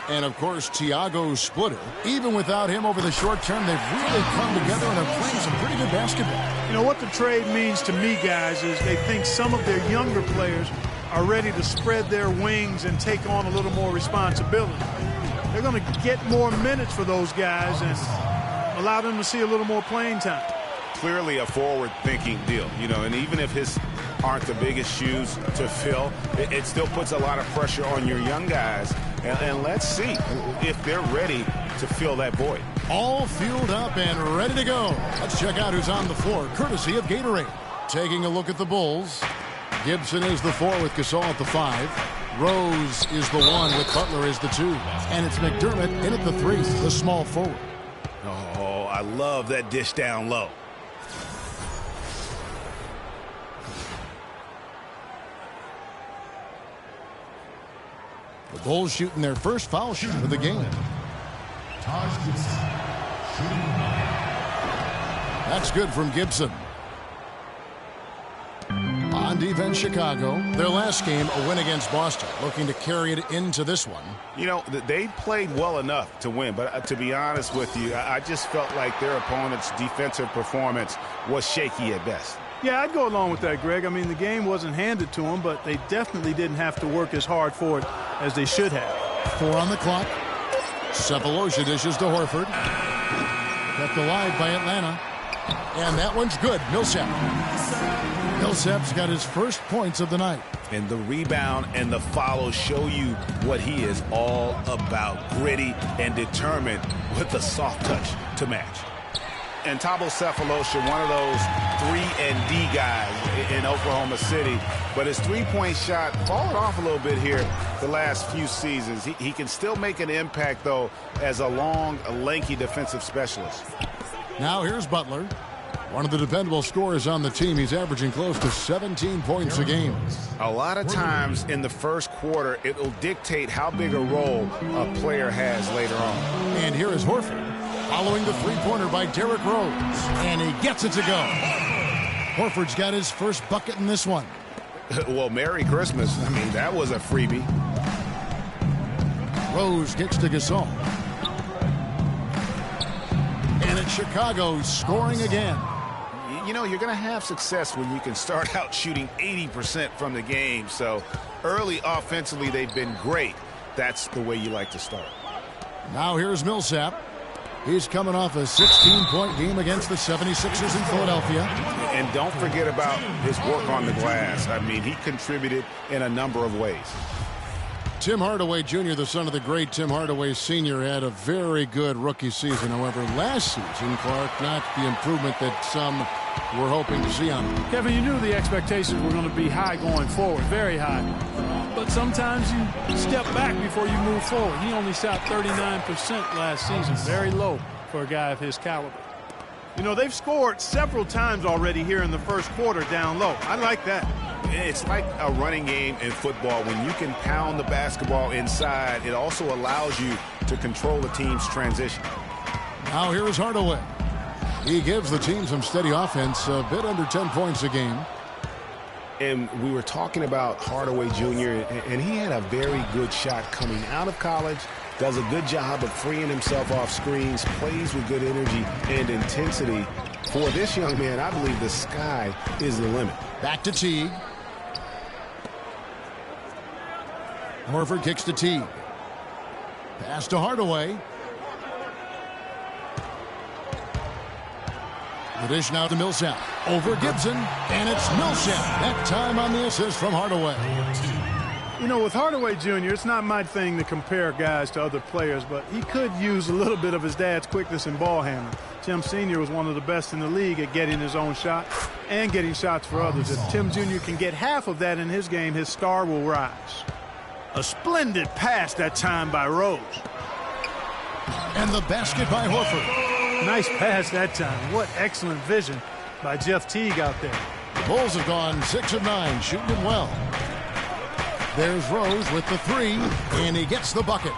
And, of course, Thiago's splitter. Even without him over the short term, they've really come together and are playing some pretty good basketball. You know, what the trade means to me, guys, is they think some of their younger players are ready to spread their wings and take on a little more responsibility. They're going to get more minutes for those guys and allow them to see a little more playing time. Clearly a forward-thinking deal, you know, and even if his aren't the biggest shoes to fill, it still puts a lot of pressure on your young guys. And let's see if they're ready to fill that void. All fueled up and ready to go. Let's check out who's on the floor, courtesy of Gatorade. Taking a look at the Bulls. Gibson is the 4 with Gasol at the 5. Rose is the 1 with Butler is the 2. And it's McDermott in at the 3, the small forward. Oh, I love that dish down low. The Bulls shooting their first foul shot of the game. That's good from Gibson. On defense, Chicago. Their last game, a win against Boston, looking to carry it into this one. You know, they played well enough to win, but to be honest with you, I just felt like their opponent's defensive performance was shaky at best. Yeah, I'd go along with that, Greg. I mean, the game wasn't handed to them, but they definitely didn't have to work as hard for it as they should have. 4 on the clock. Sefolosha dishes to Horford. Kept alive by Atlanta. And that one's good. Millsap. Millsap's got his first points of the night. And the rebound and the follow show you what he is all about. Gritty and determined with the soft touch to match. And Thabo Sefolosha, one of those 3-and-D guys in Oklahoma City. But his three-point shot fallen off a little bit here the last few seasons. He can still make an impact, though, as a long, lanky defensive specialist. Now here's Butler. One of the dependable scorers on the team. He's averaging close to 17 points a game. A lot of times in the first quarter, it will dictate how big a role a player has later on. And here is Horford. Following the three-pointer by Derrick Rose. And he gets it to go. Horford's got his first bucket in this one. Well, Merry Christmas. I mean, that was a freebie. Rose gets to Gasol. And it's Chicago scoring again. You know, you're going to have success when you can start out shooting 80% from the game. So early offensively, they've been great. That's the way you like to start. Now here's Millsap. He's coming off a 16-point game against the 76ers in Philadelphia. And don't forget about his work on the glass. I mean, he contributed in a number of ways. Tim Hardaway Jr., the son of the great Tim Hardaway Sr., had a very good rookie season. However, last season, Clark, not the improvement that some were hoping to see on him. Kevin, you knew the expectations were going to be high going forward, very high. But sometimes you step back before you move forward. He only shot 39% last season, very low for a guy of his caliber. You know, they've scored several times already here in the first quarter down low. I like that. It's like a running game in football. When you can pound the basketball inside, it also allows you to control the team's transition. Now here's Hardaway. He gives the team some steady offense, a bit under 10 points a game. And we were talking about Hardaway Jr., and he had a very good shot coming out of college, does a good job of freeing himself off screens, plays with good energy and intensity. For this young man, I believe the sky is the limit. Back to Teague. Horford kicks to Teague. Pass to Hardaway. The dish now to Millsap. Over Gibson, and it's Millsap. That time on the assist from Hardaway. You know, with Hardaway Jr., it's not my thing to compare guys to other players, but he could use a little bit of his dad's quickness in ball handling. Tim Sr. was one of the best in the league at getting his own shot and getting shots for others. If Tim Jr. can get half of that in his game, his star will rise. A splendid pass that time by Rose. And the basket by Horford. Nice pass that time. What excellent vision by Jeff Teague out there. The Bulls have gone 6 of 9, shooting it well. There's Rose with the 3, and he gets the bucket.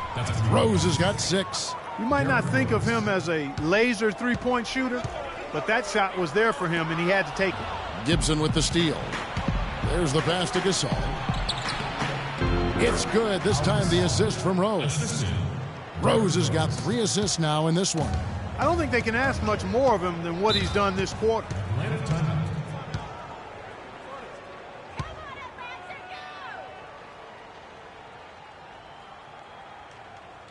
Rose has got 6. You might not think of him as a laser three-point shooter, but that shot was there for him, and he had to take it. Gibson with the steal. There's the pass to Gasol. It's good. This time the assist from Rose. Rose has got 3 assists now in this one. I don't think they can ask much more of him than what he's done this quarter.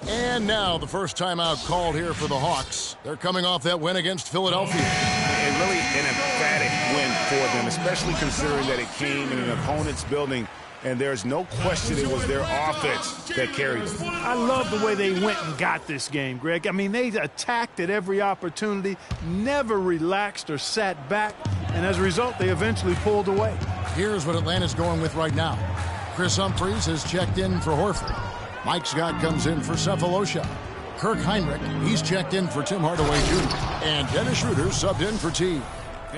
And now the first timeout called here for the Hawks. They're coming off that win against Philadelphia. And really an emphatic win for them, especially considering that it came in an opponent's building, and there's no question it was their offense that carried them. I love the way they went and got this game, Greg. I mean, they attacked at every opportunity, never relaxed or sat back, and as a result, they eventually pulled away. Here's what Atlanta's going with right now. Chris Humphries has checked in for Horford. Mike Scott comes in for Cephalosha. Kirk Heinrich, he's checked in for Tim Hardaway Jr. And Dennis Schroeder subbed in for T.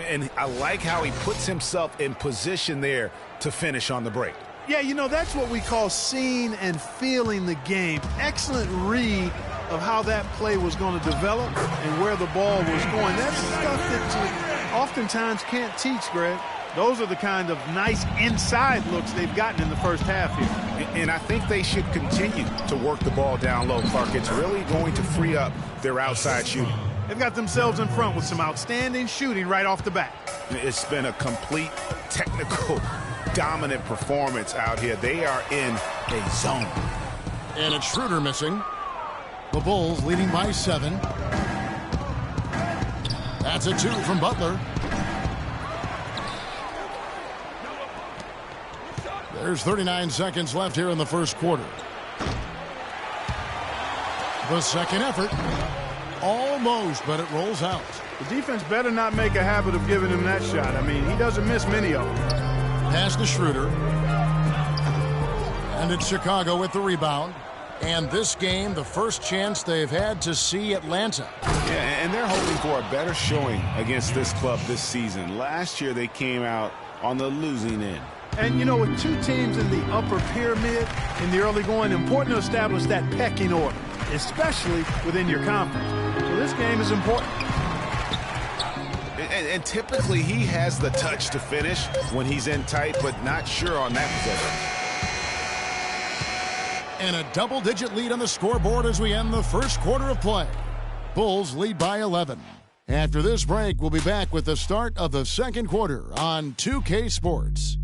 And I like how he puts himself in position there to finish on the break. Yeah, you know, that's what we call seeing and feeling the game. Excellent read of how that play was going to develop and where the ball was going. That's stuff that you oftentimes can't teach, Greg. Those are the kind of nice inside looks they've gotten in the first half here. And I think they should continue to work the ball down low, Clark. It's really going to free up their outside shooting. They've got themselves in front with some outstanding shooting right off the bat. It's been a complete technical dominant performance out here. They are in a zone. And it's Schroeder missing. The Bulls leading by 7. That's a 2 from Butler. There's 39 seconds left here in the first quarter. The second effort. Almost, but it rolls out. The defense better not make a habit of giving him that shot. I mean, he doesn't miss many of them. Pass to Schroeder. And it's Chicago with the rebound. And this game, the first chance they've had to see Atlanta. Yeah, and they're hoping for a better showing against this club this season. Last year, they came out on the losing end. And, you know, with 2 teams in the upper pyramid in the early going, important to establish that pecking order, especially within your conference. So this game is important. And typically he has the touch to finish when he's in tight, but not sure on that possession. And a double-digit lead on the scoreboard as we end the first quarter of play. Bulls lead by 11. After this break, we'll be back with the start of the second quarter on 2K Sports.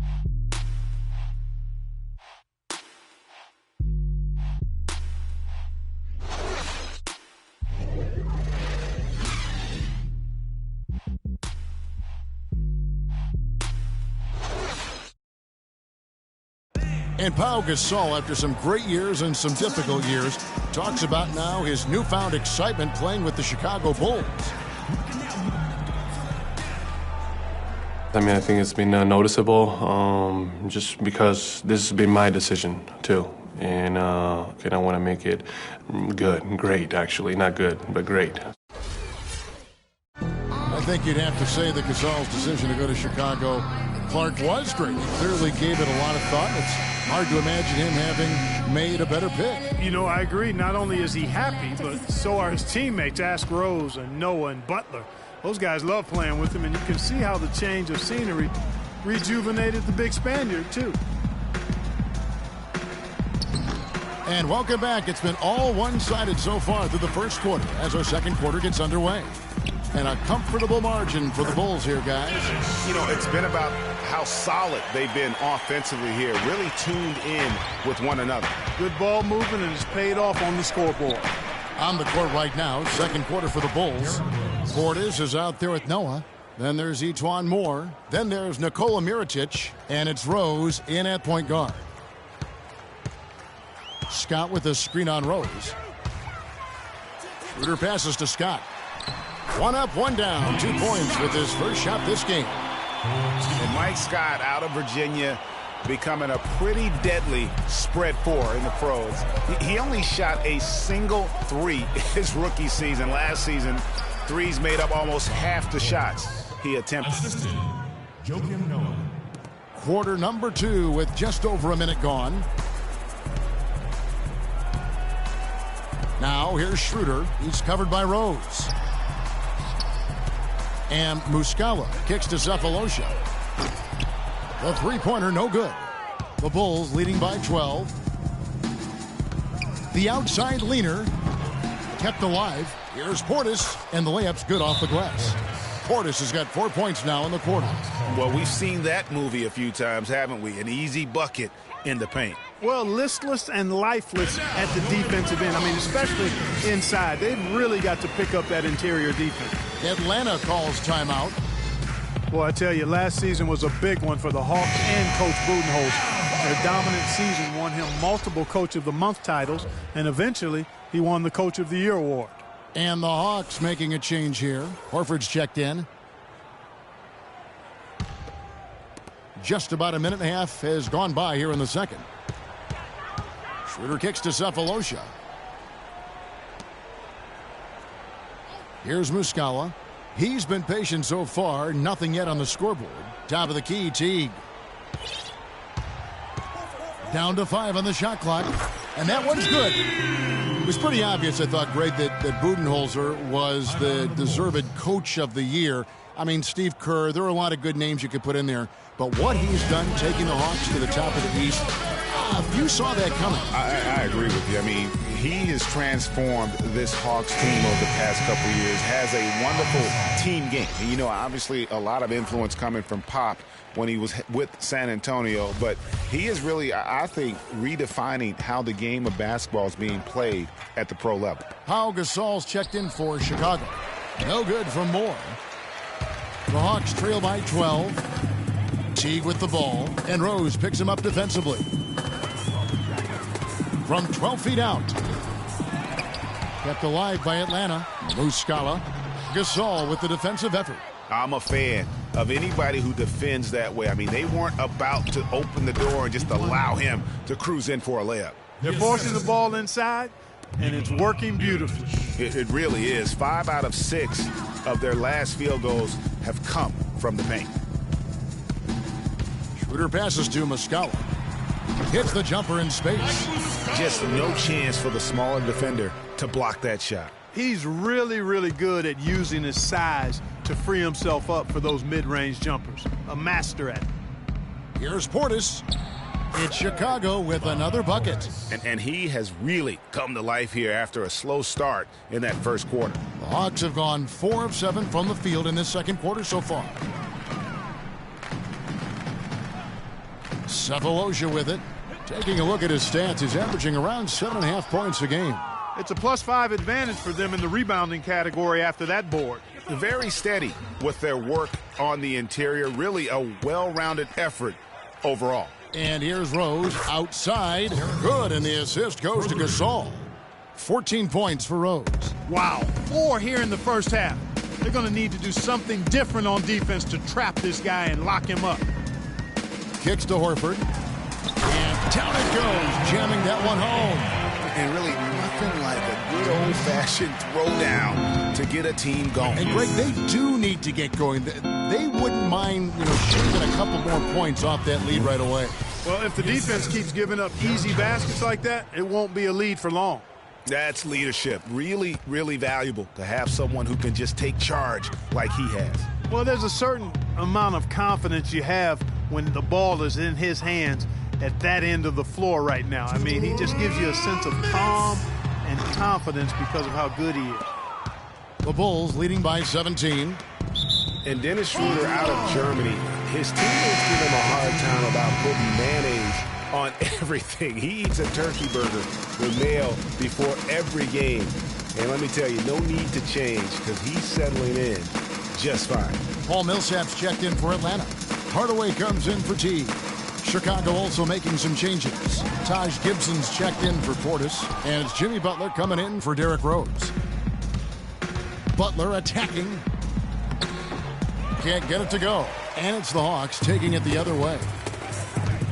And Pau Gasol, after some great years and some difficult years, talks about now his newfound excitement playing with the Chicago Bulls. I mean, I think it's been noticeable just because this has been my decision, too. And I want to make it good, great, actually. Not good, but great. I think you'd have to say that Gasol's decision to go to Chicago, Clark, was great. He clearly gave it a lot of thought. It's hard to imagine him having made a better pick. You know, I agree. Not only is he happy, but so are his teammates. Ask Rose and Noah and Butler. Those guys love playing with him, and you can see how the change of scenery rejuvenated the big Spaniard, too. And welcome back. It's been all one-sided so far through the first quarter as our second quarter gets underway. And a comfortable margin for the Bulls here, guys. You know, it's been about how solid they've been offensively here, really tuned in with one another. Good ball movement, and it's paid off on the scoreboard. On the court right now, second quarter for the Bulls. Portis is out there with Noah. Then there's Etuan Moore. Then there's Nikola Mirotic. And it's Rose in at point guard. Scott with a screen on Rose. Schroeder passes to Scott. 1 up, 1 down. 2 points with his first shot this game. And Mike Scott out of Virginia becoming a pretty deadly spread 4 in the pros. He only shot a single 3 his rookie season. Last season, threes made up almost half the shots he attempted. Quarter number 2 with just over a minute gone. Now here's Schroeder. He's covered by Rose. And Muscala kicks to Cephalosha. The three-pointer no good. The Bulls leading by 12. The outside leaner kept alive. Here's Portis, and the layup's good off the glass. Portis has got 4 points now in the quarter. Well, we've seen that movie a few times, haven't we? An easy bucket in the paint. Well, listless and lifeless at the defensive end. I mean, especially inside. They've really got to pick up that interior defense. Atlanta calls timeout. Well, I tell you, last season was a big one for the Hawks and Coach Budenholzer. Their dominant season won him multiple Coach of the Month titles, and eventually he won the Coach of the Year award. And the Hawks making a change here. Horford's checked in. Just about a minute and a half has gone by here in the second. Schroeder kicks to Cephalosha. Here's Muscala. He's been patient so far. Nothing yet on the scoreboard. Top of the key, Teague. Down to 5 on the shot clock. And that one's good. It was pretty obvious, I thought, Greg, that Budenholzer was the deserved Coach of the Year. I mean, Steve Kerr, there are a lot of good names you could put in there. But what he's done, taking the Hawks to the top of the East, you saw that coming. I agree with you. I mean, he has transformed this Hawks team over the past couple of years, has a wonderful team game. And, you know, obviously a lot of influence coming from Pop when he was with San Antonio. But he is really, I think, redefining how the game of basketball is being played at the pro level. Pau Gasol's checked in for Chicago. No good for Moore. The Hawks trail by 12. Teague with the ball, and Rose picks him up defensively. From 12 feet out. Kept alive by Atlanta. Muscala. Gasol with the defensive effort. I'm a fan of anybody who defends that way. I mean, they weren't about to open the door and just allow him to cruise in for a layup. They're forcing the ball inside, and it's working beautifully. It really is. 5 out of 6 of their last field goals have come from the paint. Schroeder passes to Muscala. Hits the jumper in space. Just no chance for the smaller defender to block that shot. He's really, really good at using his size to free himself up for those mid-range jumpers. A master at it. Here's Portis. It's Chicago with another bucket. And he has really come to life here after a slow start in that first quarter. The Hawks have gone 4 of 7 from the field in this second quarter so far. Cephalosha with it. Taking a look at his stats, he's averaging around 7.5 points a game. It's a +5 advantage for them in the rebounding category after that board. Very steady with their work on the interior. Really a well-rounded effort overall. And here's Rose outside. Good, and the assist goes to Gasol. 14 points for Rose. Wow, 4 here in the first half. They're going to need to do something different on defense to trap this guy and lock him up. Kicks to Horford. And down it goes, jamming that one home. And really nothing like a good old-fashioned throwdown to get a team going. And, Greg, they do need to get going. They wouldn't mind, shaving a couple more points off that lead right away. Well, if the defense keeps giving up easy baskets like that, it won't be a lead for long. That's leadership. Really, really valuable to have someone who can just take charge like he has. Well, there's a certain amount of confidence you have when the ball is in his hands at that end of the floor right now. I mean, he just gives you a sense of calm and confidence because of how good he is. The Bulls leading by 17. And Dennis Schroeder out of Germany, his teammates give him a hard time about putting mayonnaise on everything. He eats a turkey burger with mayo before every game. And let me tell you, no need to change because he's settling in just fine. Paul Millsap's checked in for Atlanta. Hardaway comes in for Teague. Chicago also making some changes. Taj Gibson's checked in for Portis. And it's Jimmy Butler coming in for Derrick Rose. Butler attacking. Can't get it to go. And it's the Hawks taking it the other way.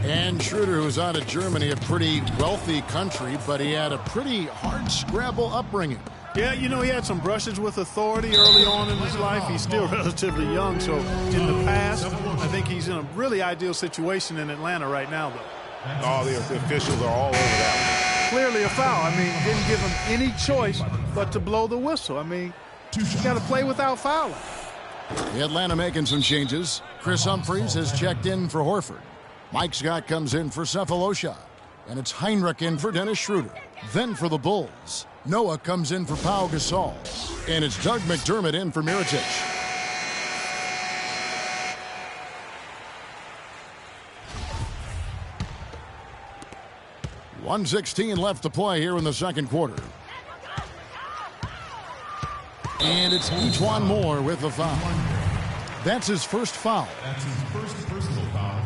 And Schroeder, who's out of Germany, a pretty wealthy country, but he had a pretty hard scrabble upbringing. Yeah, he had some brushes with authority early on in his life. He's still relatively young, so in the past, I think he's in a really ideal situation in Atlanta right now, though. Oh, the officials are all over that one. Clearly a foul. I mean, didn't give him any choice but to blow the whistle. I mean, you got to play without fouling. The Atlanta making some changes. Chris Humphries has checked in for Horford. Mike Scott comes in for Cephalosha. And it's Heinrich in for Dennis Schroeder. Then for the Bulls, Noah comes in for Pau Gasol. And it's Doug McDermott in for Mirotic. .116 left to play here in the second quarter. And it's E'Twaun Moore with the foul. That's his first foul. That's his first personal foul.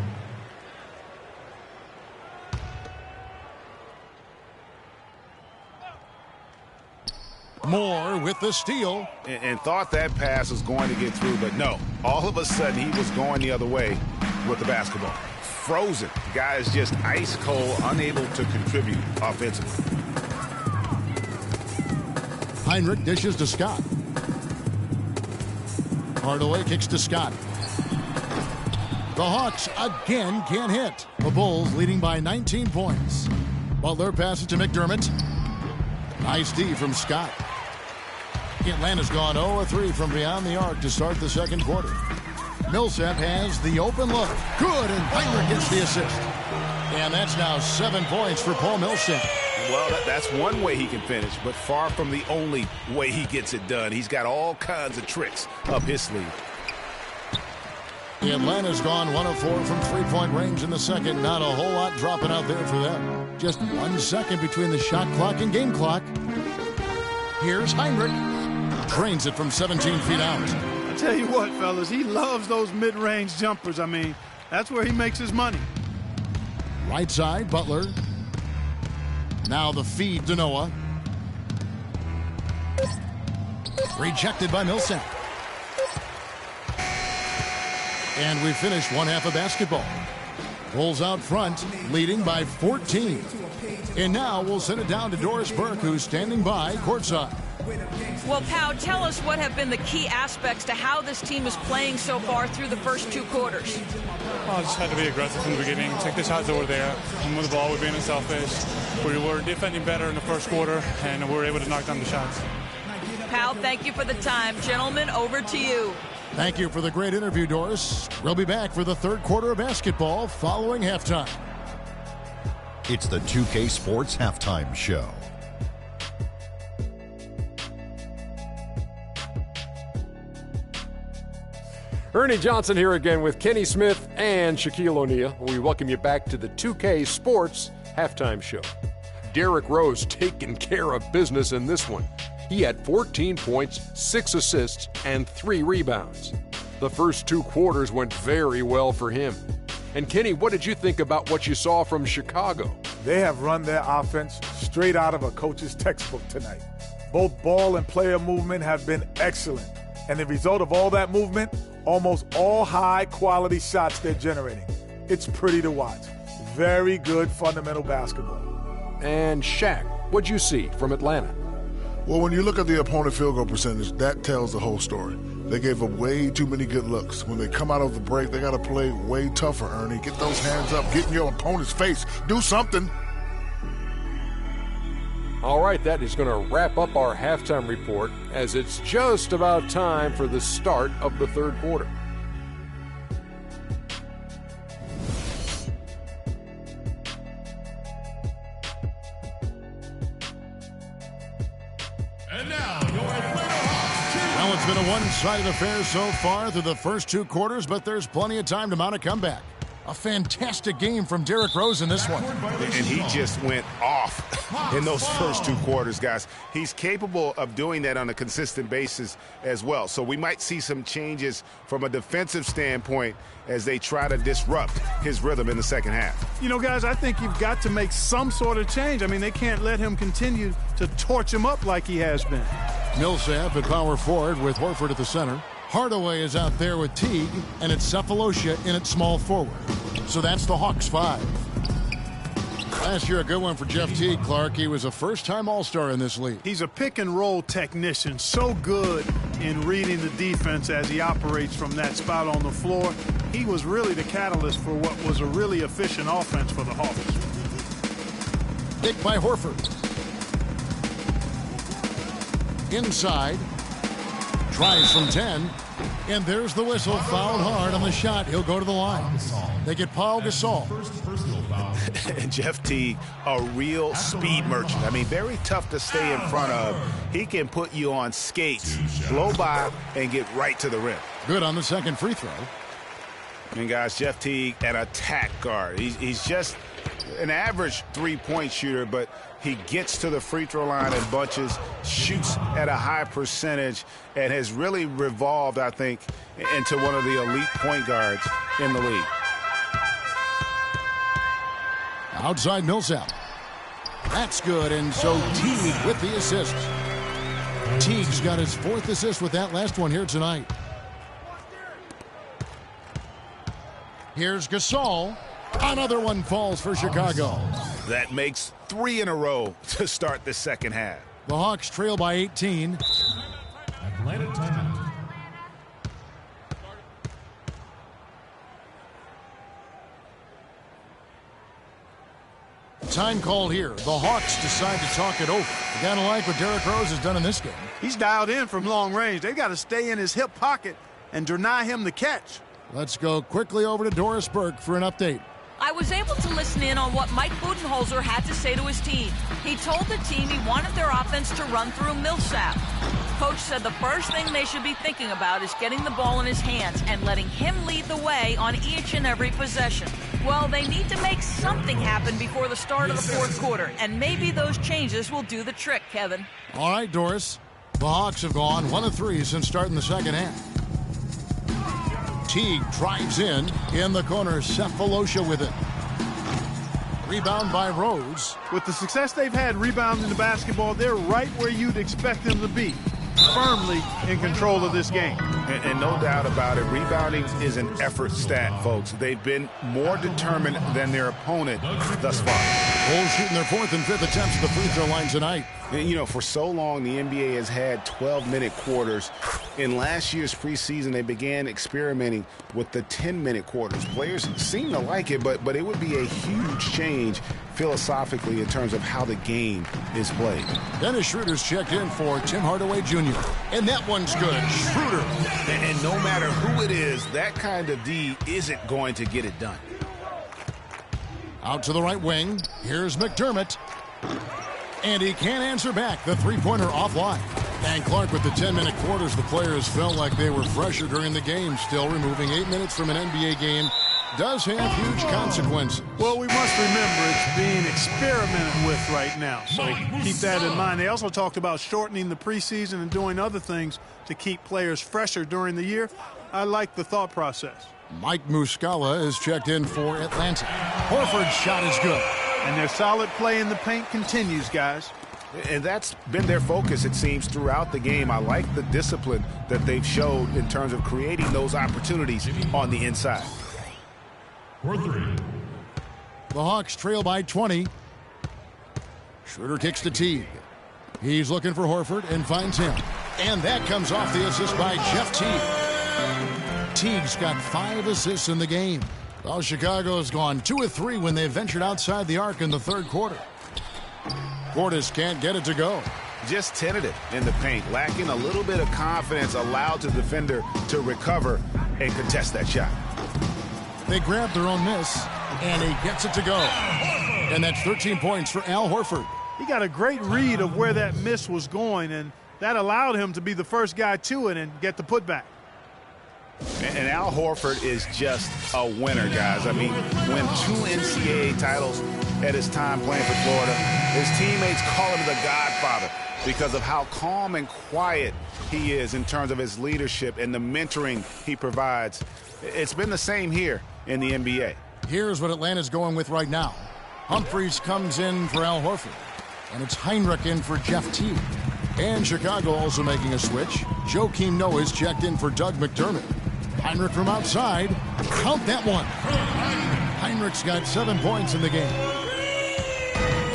Moore with the steal. And thought that pass was going to get through, but no. All of a sudden, he was going the other way with the basketball. Frozen. The guy is just ice cold, unable to contribute offensively. Heinrich dishes to Scott. Hardaway kicks to Scott. The Hawks again can't hit. The Bulls leading by 19 points. Butler passes to McDermott. Nice D from Scott. Atlanta's gone 0-3 from beyond the arc to start the second quarter. Millsap has the open look. Good, and Heinrich gets the assist. And that's now 7 points for Paul Millsap. Well, that's one way he can finish, but far from the only way he gets it done. He's got all kinds of tricks up his sleeve. Atlanta's gone 1 of 4 from three-point range in the second. Not a whole lot dropping out there for them. Just 1 second between the shot clock and game clock. Here's Heinrich. Drains it from 17 feet out. I tell you what, fellas, he loves those mid-range jumpers. I mean, that's where he makes his money. Right side, Butler. Now the feed to Noah. Rejected by Millsap. And we finish one half of basketball. Bulls out front, leading by 14. And now we'll send it down to Doris Burke, who's standing by courtside. Well, Pau, tell us what have been the key aspects to how this team is playing so far through the first 2 quarters. Well, just had to be aggressive from the beginning, take the shots over there, and move the ball. We're being unselfish. We were defending better in the first quarter, and we were able to knock down the shots. Pau, thank you for the time. Gentlemen, over to you. Thank you for the great interview, Doris. We'll be back for the third quarter of basketball following halftime. It's the 2K Sports Halftime Show. Ernie Johnson here again with Kenny Smith and Shaquille O'Neal. We welcome you back to the 2K Sports Halftime Show. Derrick Rose taking care of business in this one. He had 14 points, 6 assists, and 3 rebounds. The first 2 quarters went very well for him. And Kenny, what did you think about what you saw from Chicago? They have run their offense straight out of a coach's textbook tonight. Both ball and player movement have been excellent. And the result of all that movement, almost all high-quality shots they're generating. It's pretty to watch. Very good fundamental basketball. And Shaq, what'd you see from Atlanta? Well, when you look at the opponent field goal percentage, that tells the whole story. They gave up way too many good looks. When they come out of the break, they got to play way tougher, Ernie. Get those hands up. Get in your opponent's face. Do something. All right, that is going to wrap up our halftime report as it's just about time for the start of the third quarter. And now, your Atlanta Hawks. Well, it's been a one-sided affair so far through the first 2 quarters, but there's plenty of time to mount a comeback. A fantastic game from Derrick Rose in this one. And he just went off in those first 2 quarters, guys. He's capable of doing that on a consistent basis as well. So we might see some changes from a defensive standpoint as they try to disrupt his rhythm in the second half. You know, guys, I think you've got to make some sort of change. I mean, they can't let him continue to torch him up like he has been. Millsap at power forward with Horford at the center. Hardaway is out there with Teague, and it's Cephalosha in at small forward. So that's the Hawks 5. Last year, a good one for Jeff Teague, Clark. He was a first-time All-Star in this league. He's a pick-and-roll technician, so good in reading the defense as he operates from that spot on the floor. He was really the catalyst for what was a really efficient offense for the Hawks. Picked by Horford. Inside. Tries from 10. And there's the whistle. Fouled hard on the shot. He'll go to the line. They get Paul Gasol. And Jeff Teague, a real speed merchant. I mean, very tough to stay in front of. He can put you on skates, blow by, and get right to the rim. Good on the second free throw. And, guys, Jeff Teague, an attack guard. He's just an average three-point shooter, but he gets to the free throw line in bunches, shoots at a high percentage, and has really revolved, I think, into one of the elite point guards in the league. Outside Millsap. That's good, and so Teague with the assist. Teague's got his 4th assist with that last one here tonight. Here's Gasol. Another one falls for Chicago. That makes 3 in a row to start the second half. The Hawks trail by 18. Atlanta timeout. Time call here. The Hawks decide to talk it over. You gotta like what Derrick Rose has done in this game. He's dialed in from long range. They've got to stay in his hip pocket and deny him the catch. Let's go quickly over to Doris Burke for an update. I was able to listen in on what Mike Budenholzer had to say to his team. He told the team he wanted their offense to run through Millsap. Coach said the first thing they should be thinking about is getting the ball in his hands and letting him lead the way on each and every possession. Well, they need to make something happen before the start of the fourth quarter, and maybe those changes will do the trick, Kevin. All right, Doris. The Hawks have gone 1 of 3 since starting the second half. Teague drives in the corner. Cephalosha with it. Rebound by Rose. With the success they've had rebounding the basketball, they're right where you'd expect them to be. Firmly in control of this game. And no doubt about it, rebounding is an effort stat, folks. They've been more determined than their opponent thus far. Bulls shooting their 4th and 5th attempts at the free throw line tonight. And, you know, for so long, the NBA has had 12-minute quarters. In last year's preseason, they began experimenting with the 10-minute quarters. Players seem to like it, but it would be a huge change philosophically in terms of how the game is played. Dennis Schroeder's checked in for Tim Hardaway Jr. And that one's good. Schroeder. And no matter who it is, that kind of D isn't going to get it done. Out to the right wing. Here's McDermott. And he can't answer back. The three-pointer offline. And Clark with the 10-minute quarters. The players felt like they were fresher during the game. Still, removing 8 minutes from an NBA game does have huge consequences. Well, we must remember it's being experimented with right now. So keep that in mind. They also talked about shortening the preseason and doing other things to keep players fresher during the year. I like the thought process. Mike Muscala is checked in for Atlanta. Horford's shot is good. And their solid play in the paint continues, guys. And that's been their focus, it seems, throughout the game. I like the discipline that they've showed in terms of creating those opportunities on the inside. The Hawks trail by 20. Schroeder kicks to Teague. He's looking for Horford and finds him. And that comes off the assist by Jeff Teague. Teague's got 5 assists in the game. Well, Chicago's gone 2 of 3 when they ventured outside the arc in the third quarter. Portis can't get it to go. Just tentative in the paint, lacking a little bit of confidence, allowed the defender to recover and contest that shot. They grab their own miss, and he gets it to go. And that's 13 points for Al Horford. He got a great read of where that miss was going, and that allowed him to be the first guy to it and get the putback. And Al Horford is just a winner, guys. I mean, win 2 NCAA titles at his time playing for Florida. His teammates call him the Godfather because of how calm and quiet he is in terms of his leadership and the mentoring he provides. It's been the same here in the NBA. Here's what Atlanta's going with right now. Humphries comes in for Al Horford, and it's Heinrich in for Jeff Teague. And Chicago also making a switch. Joakim Noah's checked in for Doug McDermott. Heinrich from outside. Count that one. Heinrich's got 7 points in the game.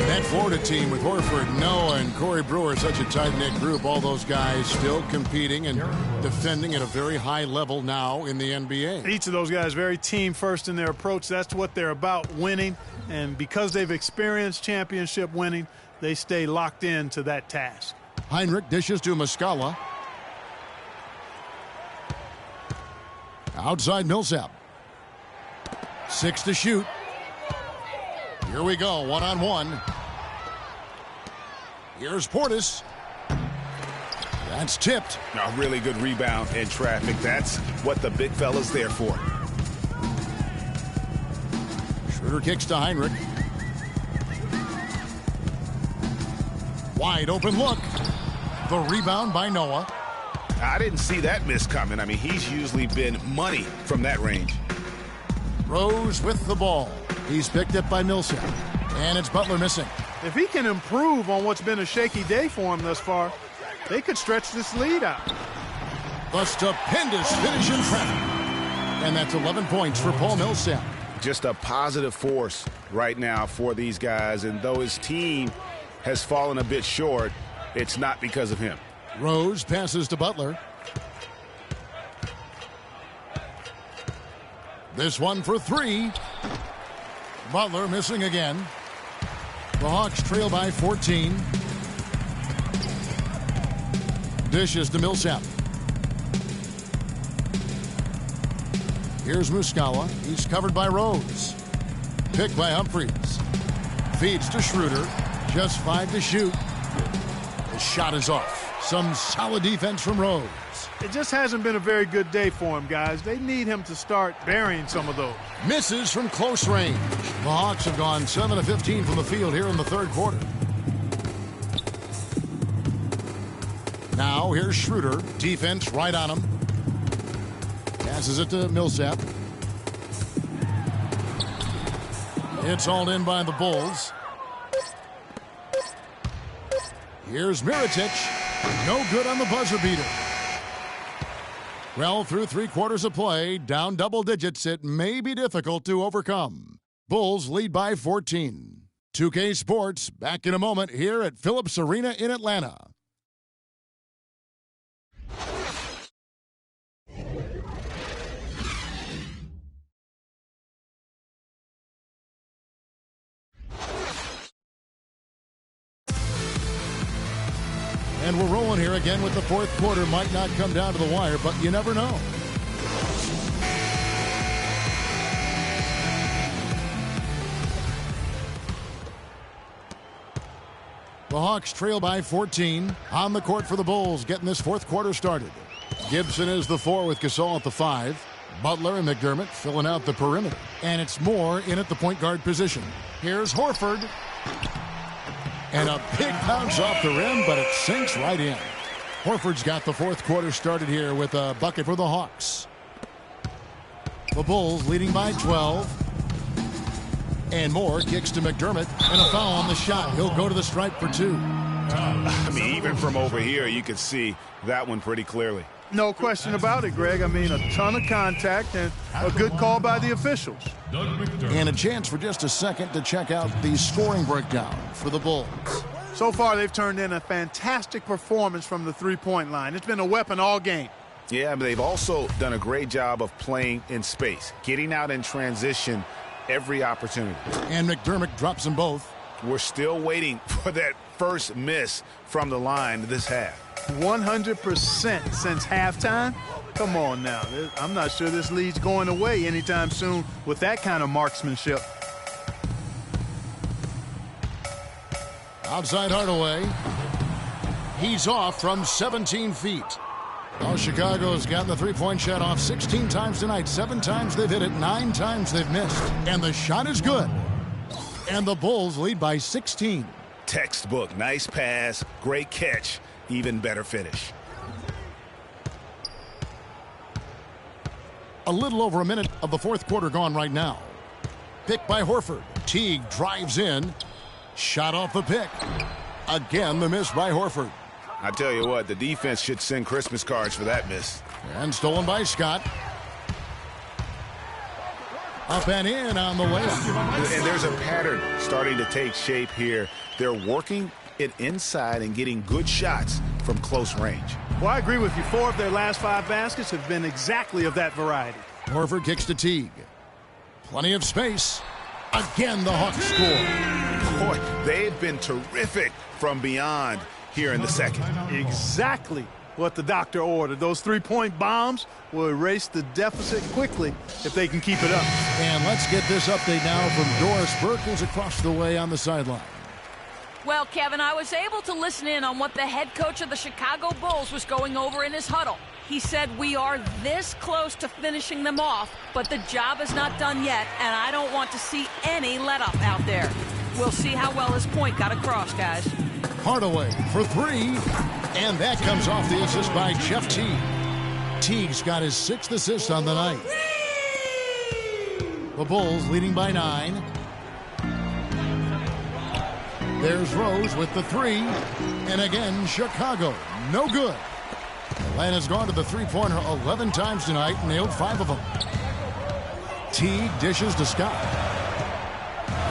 That Florida team with Horford, Noah, and Corey Brewer, such a tight-knit group. All those guys still competing and defending at a very high level now in the NBA. Each of those guys very team-first in their approach. That's what they're about, winning. And because they've experienced championship winning, they stay locked in to that task. Heinrich dishes to Muscala. Outside Millsap. 6 to shoot. Here we go, one-on-one. Here's Portis. That's tipped. A really good rebound in traffic. That's what the big fella's there for. Schroeder kicks to Heinrich. Wide open look. The rebound by Noah. I didn't see that miss coming. I mean, he's usually been money from that range. Rose with the ball. He's picked up by Millsap. And it's Butler missing. If he can improve on what's been a shaky day for him thus far, they could stretch this lead out. The stupendous finish in traffic. And that's 11 points for Paul Millsap. Just a positive force right now for these guys. And though his team has fallen a bit short, it's not because of him. Rose passes to Butler. This one for 3. Butler missing again. The Hawks trail by 14. Dishes to Millsap. Here's Muscala. He's covered by Rose. Picked by Humphries. Feeds to Schroeder. Just 5 to shoot. The shot is off. Some solid defense from Rose. It just hasn't been a very good day for him, guys. They need him to start burying some of those. Misses from close range. The Hawks have gone 7 of 15 from the field here in the third quarter. Now here's Schroeder. Defense right on him. Passes it to Millsap. It's hauled in by the Bulls. Here's Mirotic. No good on the buzzer beater. Well, through 3 quarters of play, down double digits, it may be difficult to overcome. Bulls lead by 14. 2K Sports back in a moment here at Phillips Arena in Atlanta. And we're rolling here again with the fourth quarter. Might not come down to the wire, but you never know. The Hawks trail by 14. On the court for the Bulls, getting this fourth quarter started. Gibson is the 4 with Gasol at the 5. Butler and McDermott filling out the perimeter. And it's Moore in at the point guard position. Here's Horford. And a big bounce off the rim, but it sinks right in. Horford's got the fourth quarter started here with a bucket for the Hawks. The Bulls leading by 12. And Moore kicks to McDermott, and a foul on the shot. He'll go to the stripe for 2. I mean, even from over here, you can see that one pretty clearly. No question about it, Greg. I mean, a ton of contact and a good call by the officials. And a chance for just a second to check out the scoring breakdown for the Bulls. So far, they've turned in a fantastic performance from the three-point line. It's been a weapon all game. Yeah, but they've also done a great job of playing in space, getting out in transition every opportunity. And McDermott drops them both. We're still waiting for that first miss from the line this half. 100% since halftime? Come on now. I'm not sure this lead's going away anytime soon with that kind of marksmanship. Outside Hardaway. He's off from 17 feet. Well, Chicago's gotten the three-point shot off 16 times tonight. 7 times they've hit it, 9 times they've missed. And the shot is good. And the Bulls lead by 16. Textbook. Nice pass. Great catch. Even better finish. A little over a minute of the fourth quarter gone right now. Pick by Horford. Teague drives in. Shot off the pick. Again, the miss by Horford. I tell you what, the defense should send Christmas cards for that miss. And stolen by Scott. Up and in on the layup. And there's a pattern starting to take shape here. They're working it inside and getting good shots from close range. Well, I agree with you. 4 of their last 5 baskets have been exactly of that variety. Horford kicks to Teague. Plenty of space. Again, the Hawks score. Boy, they've been terrific from beyond here in the second. Exactly. what the doctor ordered. Those three-point bombs will erase the deficit quickly if they can keep it up. And let's get this update now from Doris Burke, who's across the way on the sideline. Well, Kevin, I was able to listen in on what the head coach of the Chicago Bulls was going over in his huddle. He said, we are this close to finishing them off, but the job is not done yet, and I don't want to see any let-up out there. We'll see how well his point got across, guys. Hardaway for three, and that comes off the assist by Jeff Teague. Teague's got his 6th assist on the night. The Bulls leading by 9. There's Rose with the 3, and again, Chicago, no good. Atlanta's gone to the three-pointer 11 times tonight, nailed 5 of them. Teague dishes to Scott.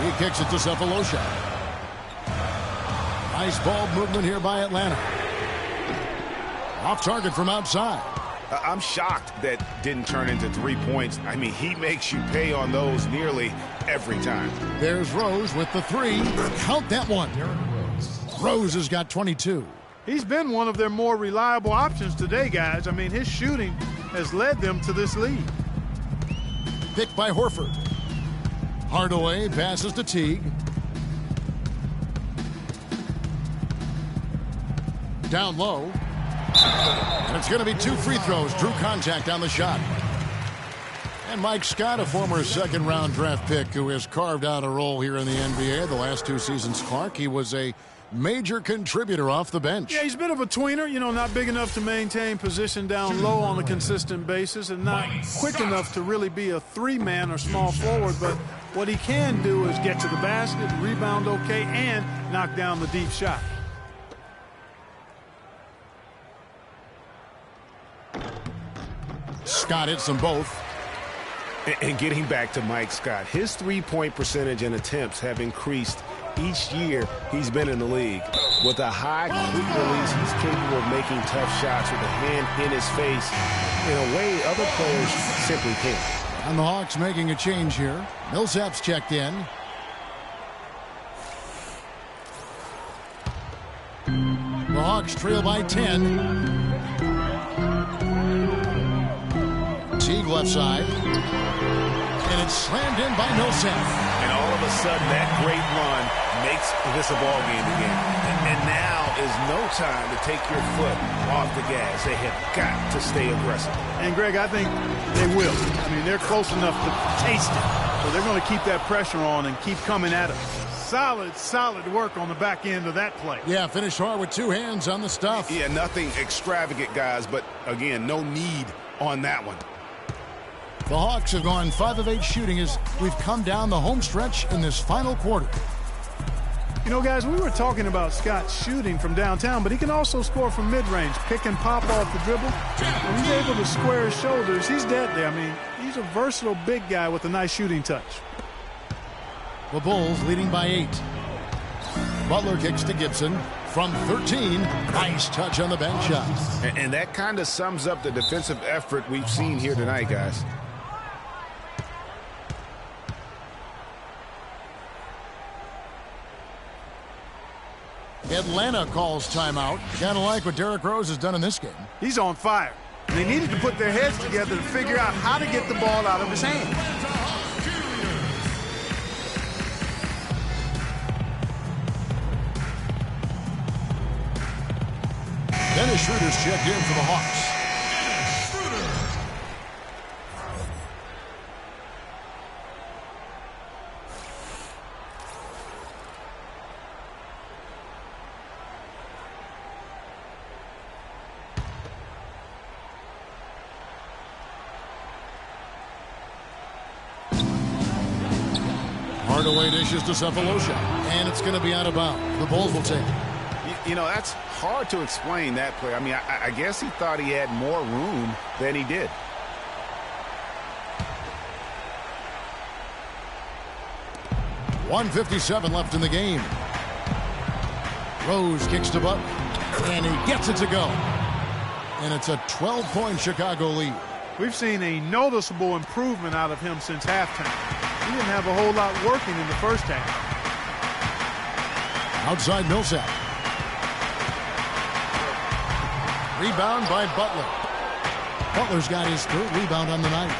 He kicks it to Cephalosha. Nice ball movement here by Atlanta. Off target from outside. I'm shocked that didn't turn into 3 points. I mean, he makes you pay on those nearly every time. There's Rose with the 3. Count that one. Rose has got 22. He's been one of their more reliable options today, guys. I mean, his shooting has led them to this lead. Picked by Horford. Hardaway passes to Teague. Down low. And it's going to be 2 free throws. Drew contact on the shot. And Mike Scott, a former second-round draft pick who has carved out a role here in the NBA the last 2 seasons. Clark, he was a major contributor off the bench. Yeah, he's a bit of a tweener, not big enough to maintain position down low on a consistent basis and not quick enough to really be a 3-man or small forward, but what he can do is get to the basket, rebound okay, and knock down the deep shot. Scott hits them both. And getting back to Mike Scott, his three-point percentage and attempts have increased each year he's been in the league. With a high, quick release, he's capable of making tough shots with a hand in his face in a way other players simply can't. And the Hawks making a change here. Millsap's checked in. The Hawks trail by 10. Teague left side. And it's slammed in by Millsap. And all of a sudden, that great run makes this a ball game again. And now is no time to take your foot off the gas. They have got to stay aggressive. And, Greg, I think they will. I mean, they're close enough to taste it. So they're going to keep that pressure on and keep coming at it. Solid work on the back end of that play. Yeah, finish hard with 2 hands on the stuff. Yeah, nothing extravagant, guys, but, again, no need on that one. The Hawks have gone 5 of 8 shooting as we've come down the home stretch in this final quarter. Guys, we were talking about Scott shooting from downtown, but he can also score from mid-range, pick and pop off the dribble. When he's able to square his shoulders, he's dead there. I mean, he's a versatile big guy with a nice shooting touch. The Bulls leading by 8. Butler kicks to Gibson from 13. Nice touch on the bank shot. And that kind of sums up the defensive effort we've seen here tonight, guys. Atlanta calls timeout. Kind of like what Derrick Rose has done in this game. He's on fire. They needed to put their heads together to figure out how to get the ball out of his hand. Dennis Schroeder's checked in for the Hawks. Hardaway dishes to Cephalosha, and it's going to be out of bounds. The Bulls will take it. That's hard to explain that play. I mean, I guess he thought he had more room than he did. .157 left in the game. Rose kicks to Butler, and he gets it to go. And it's a 12-point Chicago lead. We've seen a noticeable improvement out of him since halftime. He didn't have a whole lot working in the first half. Outside Millsap. Rebound by Butler. Butler's got his third rebound on the night.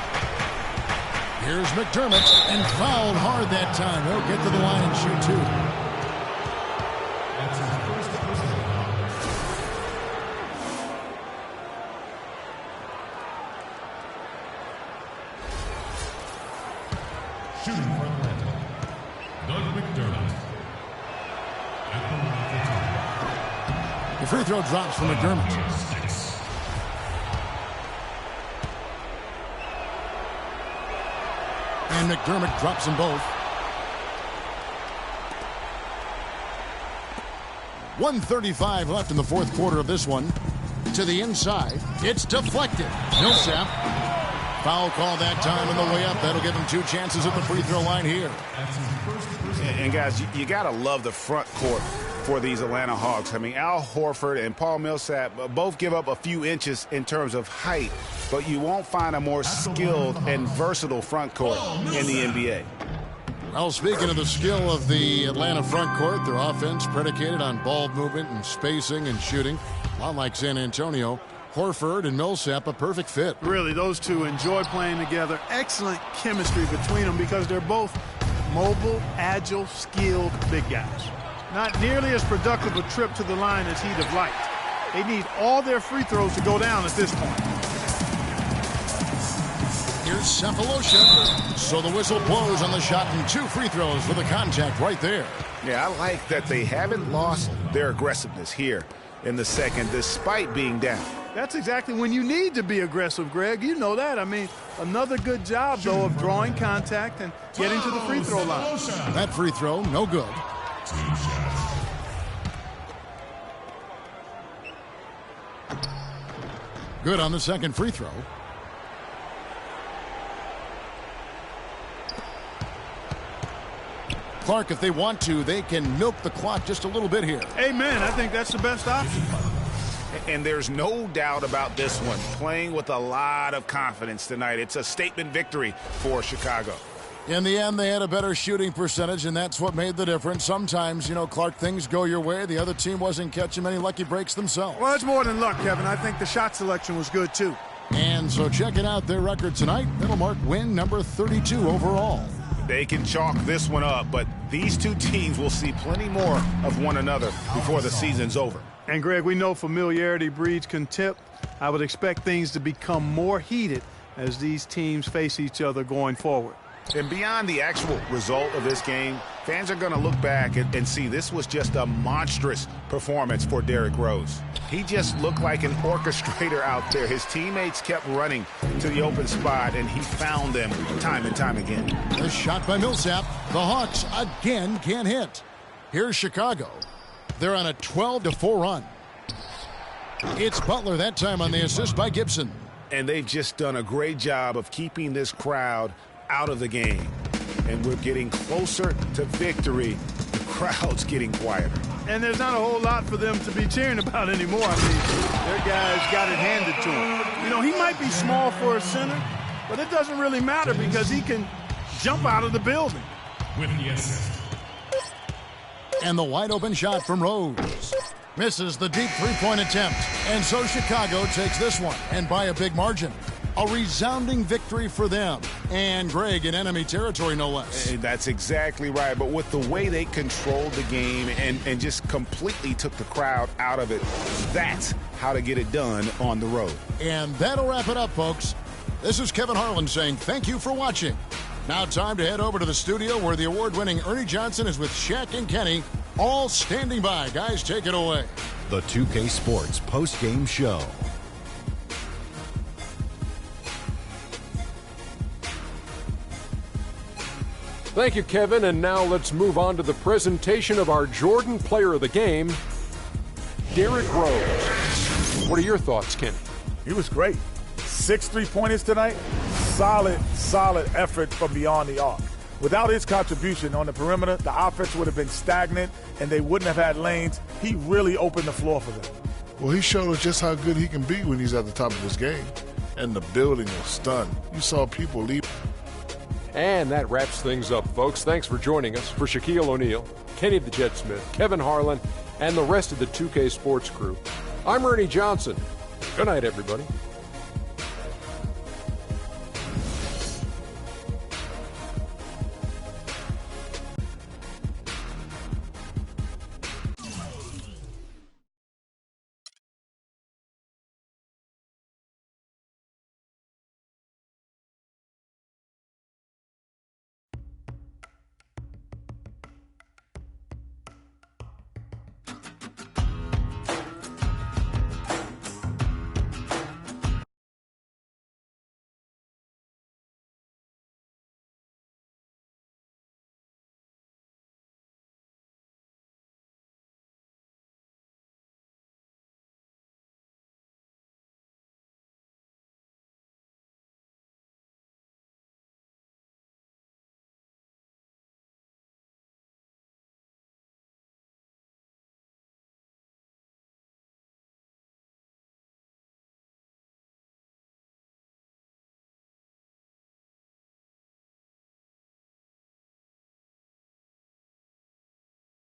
Here's McDermott, and fouled hard that time. He'll get to the line and shoot two. That's his first personal foul. Shooting for Atlanta, Doug McDermott. At the line for two. The free throw drops for McDermott. And McDermott drops them both. 1:35 left in the fourth quarter of this one. To the inside. It's deflected. Millsap. Foul call that time on the way up. That'll give him two chances at the free throw line here. And guys, you got to love the front court for these Atlanta Hawks. I mean, Al Horford and Paul Millsap both give up a few inches in terms of height, but you won't find a more skilled and versatile front court in the NBA. Well, speaking of the skill of the Atlanta front court, their offense predicated on ball movement and spacing and shooting. A lot like San Antonio. Horford and Millsap, a perfect fit. Really, those two enjoy playing together. Excellent chemistry between them because they're both mobile, agile, skilled big guys. Not nearly as productive a trip to the line as he'd have liked. They need all their free throws to go down at this point. Here's Cephalosha. So the whistle blows on the shot and two free throws for the contact right there. Yeah, I like that they haven't lost their aggressiveness here in the second despite being down. That's exactly when you need to be aggressive, Greg. You know that. I mean, another good job, though, of drawing contact and getting to the free throw line. That free throw, no good. Good on the second free throw. Clark, if they want to, they can milk the clock just a little bit here. Amen. I think that's the best option. And there's no doubt about this one. Playing with a lot of confidence tonight. It's a statement victory for Chicago. In the end, they had a better shooting percentage, and that's what made the difference. Sometimes, Clark, things go your way. The other team wasn't catching many lucky breaks themselves. Well, it's more than luck, Kevin. I think the shot selection was good, too. And so checking out their record tonight, that'll mark win number 32 overall. They can chalk this one up, but these two teams will see plenty more of one another before the season's over. And, Greg, we know familiarity breeds contempt. I would expect things to become more heated as these teams face each other going forward. And beyond the actual result of this game, fans are going to look back and see this was just a monstrous performance for Derrick Rose. He just looked like an orchestrator out there. His teammates kept running to the open spot, and he found them time and time again. A shot by Millsap. The Hawks again can't hit. Here's Chicago. They're on a 12-4 run. It's Butler that time on the assist by Gibson. And they've just done a great job of keeping this crowd out of the game. And we're getting closer to victory. The crowd's getting quieter. And there's not a whole lot for them to be cheering about anymore. I mean, their guys got it handed to him. He might be small for a center, but it doesn't really matter because he can jump out of the building. With the assist. And the wide open shot from Rose. Misses the deep three-point attempt. And so Chicago takes this one, and by a big margin. A resounding victory for them. And Greg in enemy territory, no less. That's exactly right. But with the way they controlled the game and just completely took the crowd out of it, that's how to get it done on the road. And that'll wrap it up, folks. This is Kevin Harlan saying thank you for watching. Now time to head over to the studio where the award-winning Ernie Johnson is with Shaq and Kenny, all standing by. Guys, take it away. The 2K Sports post-game show. Thank you, Kevin. And now let's move on to the presentation of our Jordan Player of the Game, Derrick Rose. What are your thoughts, Ken? He was great. 6 3-pointers tonight. Solid effort from beyond the arc. Without his contribution on the perimeter, the offense would have been stagnant and they wouldn't have had lanes. He really opened the floor for them. Well, he showed us just how good he can be when he's at the top of his game. And the building was stunned. You saw people leave. And that wraps things up, folks. Thanks for joining us. For Shaquille O'Neal, Kenny the Jet Smith, Kevin Harlan, and the rest of the 2K Sports crew, I'm Ernie Johnson. Good night, everybody.